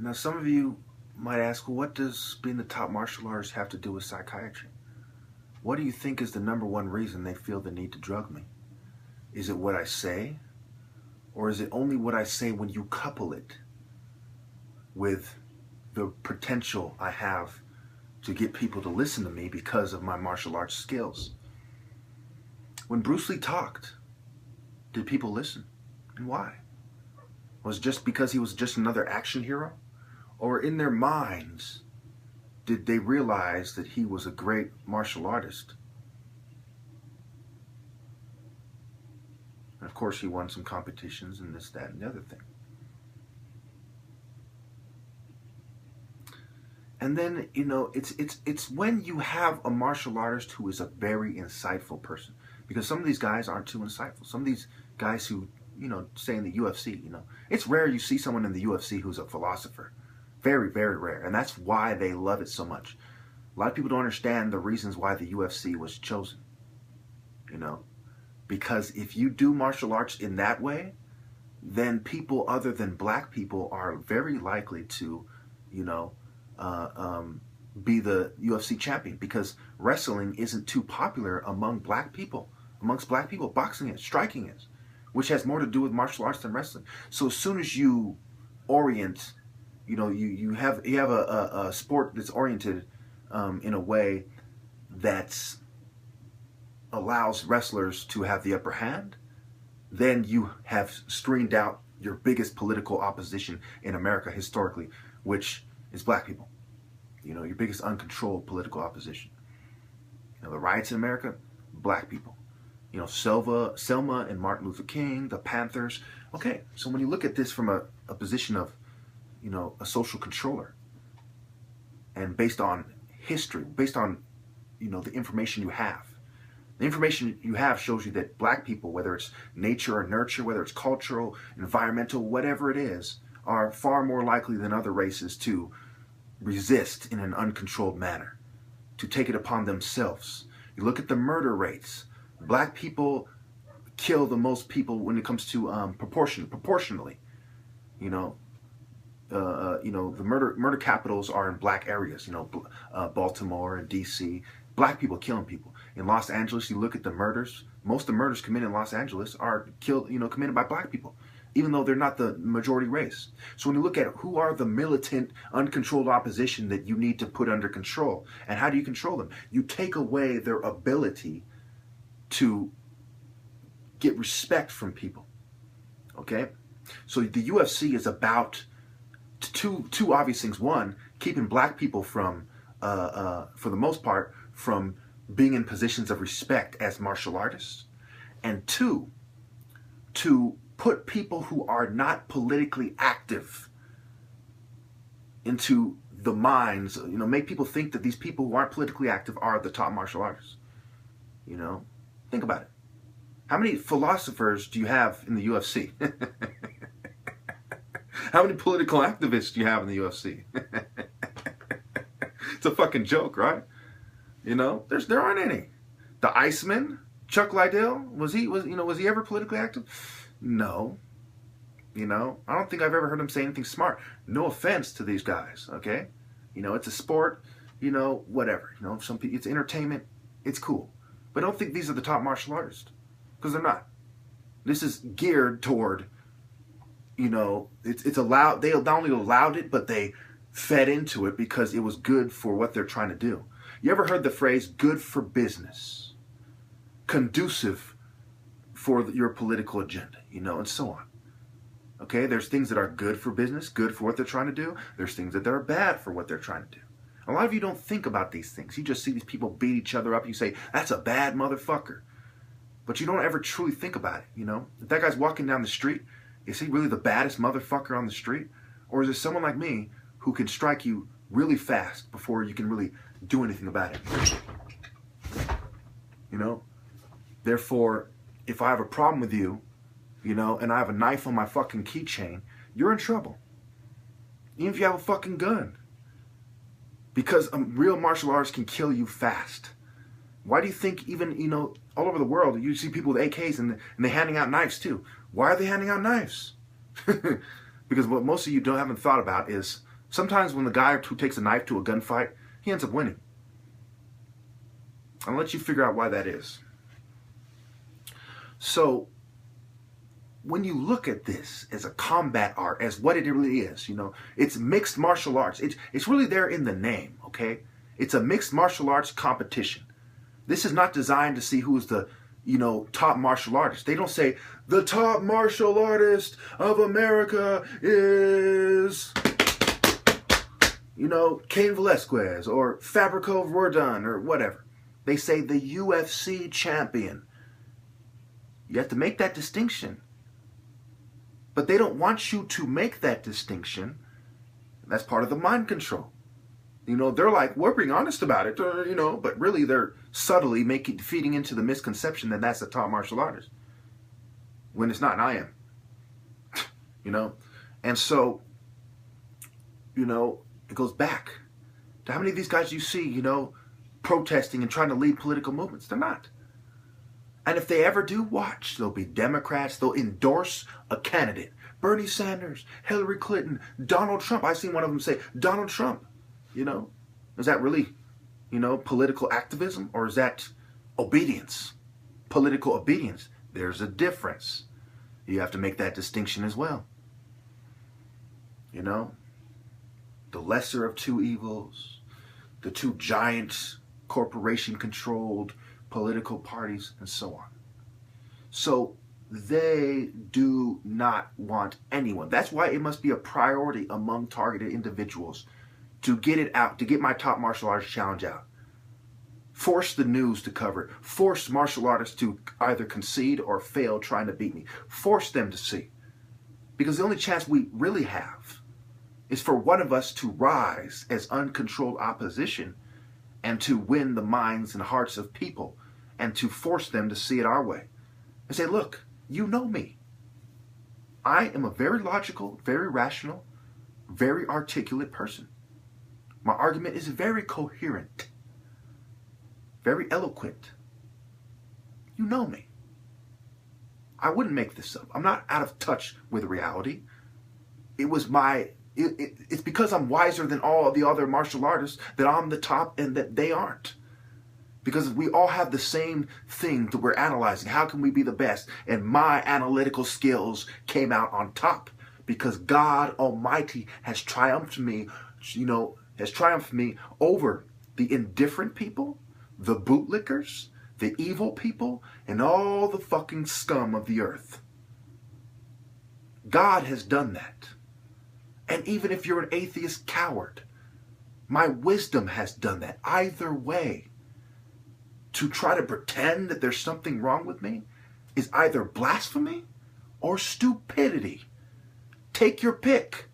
Now, some of you might ask, well, what does being the top martial artist have to do with psychiatry? What do you think is the #1 reason they feel the need to drug me? Is it what I say? Or is it only what I say when you couple it with the potential I have to get people to listen to me because of my martial arts skills? When Bruce Lee talked, did people listen? And why? Was it just because he was just another action hero? Or in their minds, did they realize that he was a great martial artist? And of course, he won some competitions and this, that, and the other thing. And then, you know, it's when you have a martial artist who is a very insightful person. Because some of these guys aren't too insightful. Some of these guys who, you know, say in the UFC, you know, it's rare you see someone in the UFC who's a philosopher. Very, very rare. And that's why they love it so much. A lot of people don't understand the reasons why the UFC was chosen. You know, because if you do martial arts in that way, then people other than black people are very likely to, you know, be the UFC champion, because wrestling isn't too popular among black people. Amongst black people, boxing is, striking is, which has more to do with martial arts than wrestling. So as soon as you orient, you know, you have a sport that's oriented in a way that allows wrestlers to have the upper hand, then you have screened out your biggest political opposition in America historically, which is black people. You know, your biggest uncontrolled political opposition. You know, the riots in America, black people. You know, Selma and Martin Luther King, the Panthers. Okay, so when you look at this from a position of, you know, a social controller, and based on history, based on, you know, the information you have. The information you have shows you that black people, whether it's nature or nurture, whether it's cultural, environmental, whatever it is, are far more likely than other races to resist in an uncontrolled manner, to take it upon themselves. You look at the murder rates. Black people kill the most people when it comes to proportionally. You know, the murder capitals are in black areas. You know, Baltimore and D.C. Black people killing people. In Los Angeles, you look at the murders. Most of the murders committed in Los Angeles are committed by black people, even though they're not the majority race. So when you look at who are the militant, uncontrolled opposition that you need to put under control, and how do you control them? You take away their ability to get respect from people. Okay? So the UFC is about two obvious things. One, keeping black people from, for the most part, from being in positions of respect as martial artists. And two, to put people who are not politically active into the minds, you know, make people think that these people who aren't politically active are the top martial artists. You know, think about it. How many philosophers do you have in the UFC? How many political activists do you have in the UFC? It's a fucking joke, right? You know, there aren't any. The Iceman, Chuck Liddell, was he ever politically active? No. You know, I don't think I've ever heard him say anything smart. No offense to these guys, okay? You know, it's a sport, you know, whatever. You know, some people, it's entertainment, it's cool. But I don't think these are the top martial artists, because they're not. This is geared toward, you know, it's allowed, they not only allowed it, but they fed into it because it was good for what they're trying to do. You ever heard the phrase, good for business, conducive for your political agenda, you know, and so on. Okay, there's things that are good for business, good for what they're trying to do. There's things that are bad for what they're trying to do. A lot of you don't think about these things. You just see these people beat each other up. You say, that's a bad motherfucker. But you don't ever truly think about it, you know. If that guy's walking down the street, is he really the baddest motherfucker on the street? Or is it someone like me who can strike you really fast before you can really do anything about it? You know? Therefore, if I have a problem with you, you know, and I have a knife on my fucking keychain, you're in trouble. Even if you have a fucking gun. Because a real martial artist can kill you fast. Why do you think even, you know, all over the world, you see people with AKs and they're handing out knives too? Why are they handing out knives? Because what most of you haven't thought about is Sometimes when the guy who takes a knife to a gunfight, he ends up winning. I'll let you figure out why that is. So, when you look at this as a combat art, as what it really is, you know, it's mixed martial arts. It's really there in the name, okay? It's a mixed martial arts competition. This is not designed to see who's the, you know, top martial artist. They don't say, the top martial artist of America is, you know, Cain Velasquez or Fabrico Verdun or whatever. They say the UFC champion. You have to make that distinction. But they don't want you to make that distinction. That's part of the mind control. You know, they're like, we're being honest about it, you know, but really they're subtly feeding into the misconception that that's a top martial artist. When it's not, and I am. You know? And so, you know, it goes back to how many of these guys you see, you know, protesting and trying to lead political movements. They're not. And if they ever do, watch. They'll be Democrats. They'll endorse a candidate. Bernie Sanders, Hillary Clinton, Donald Trump. I've seen one of them say, Donald Trump. You know, is that really, you know, political activism, or is that obedience? Political obedience. There's a difference. You have to make that distinction as well. You know, the lesser of two evils, the two giant corporation-controlled political parties, and so on. So they do not want anyone. That's why it must be a priority among targeted individuals to get it out, to get my top martial arts challenge out. Force the news to cover it. Force martial artists to either concede or fail trying to beat me. Force them to see. Because the only chance we really have is for one of us to rise as uncontrolled opposition and to win the minds and hearts of people and to force them to see it our way. And say, look, you know me. I am a very logical, very rational, very articulate person. My argument is very coherent, very eloquent. You know me. I wouldn't make this up. I'm not out of touch with reality. It's because I'm wiser than all of the other martial artists that I'm the top and that they aren't. Because we all have the same thing that we're analyzing. How can we be the best? And my analytical skills came out on top because God Almighty has triumphed me, you know, has triumphed me over the indifferent people, the bootlickers, the evil people, and all the fucking scum of the earth. God has done that. And even if you're an atheist coward, my wisdom has done that. Either way, to try to pretend that there's something wrong with me is either blasphemy or stupidity. Take your pick.